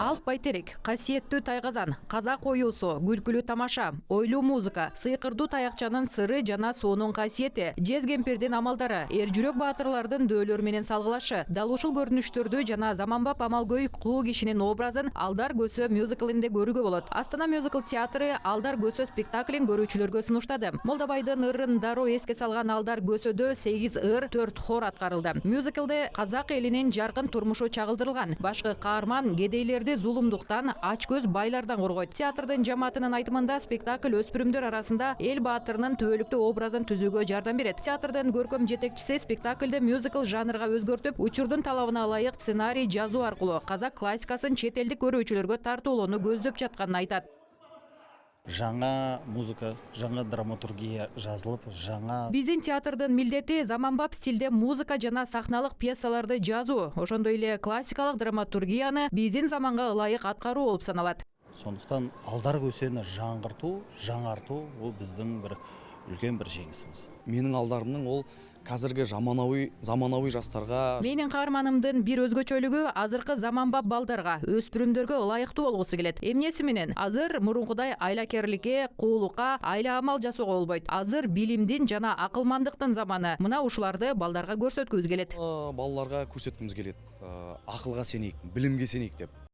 Алп байтерек, касиеттүү тайгазан, казак оюусу, күлкүлүү тамаша, ойлуу музыка, сыйкырдуу таякчанын сыры жана суунун касиети, жез кемпирдин амалдары, эр жүрөк баатырлардын дөөлөр менен салгылашы, дал ушул көрүнүштөрдү жана заманбап амалгөй куу кишинин образын Алдар көсө мюзиклинде көрүүгө болот. Астана мюзикл театры Алдар көсө спектаклин көрүүчүлөргө сунуштады. Молдобайдын ырын дароо эске салган Алдар көсөдө 8 ыр, 4 хор аткарылды. Мюзиклде казак элинин жаркын турмушу чагылдырылган. Башкы каарман кедейлерди зулумдуктан, ач көз байлардан коргойт. Театрдын жамаатынын айтымында спектакль өспүрүмдөр арасында эл баатырынын түбөлүктүү образын түзүүгө жардам берет. Театрдын көркөм жетекчиси спектакльде мюзикл жанрга өзгөртүп, учурдун талабына ылайык сценарий жазуу аркылуу казак классикасын чет элдик көрүүчүлөргө тартуулоону көздөп жатканын айтат. Жаңа музыка, жаңа драматургия жазылып, жаңа... Биздин театрдын милдети заманбап стилде музыка жана сахналык пьесаларды жазуу, ошондой эле классикалык драматургияны биздин заманга ылайык аткаруу болуп саналат. Сондықтан Алдар көсені жаңартуу ол биздин бир үлкен бир жеңисибиз. Менин алдарымдын ол қазіргі заманауи жастарға. Менин каарманымдын бир өзгөчөлүгү азыркы заманбап балдарга, өспүрүмдөргө ылайыктуу болгусу келет. Эмнеси менен? Азыр мурункудай айлакерликке, куулукка, айла амал жасоого болбойт. Азыр билимдин жана акылмандыктын заманы. Мына ушуларды балдарга көрсөткүбүз келет. Балдарга көрсөткүбүз келет. Акылга сенейик, билимге сенейик деп.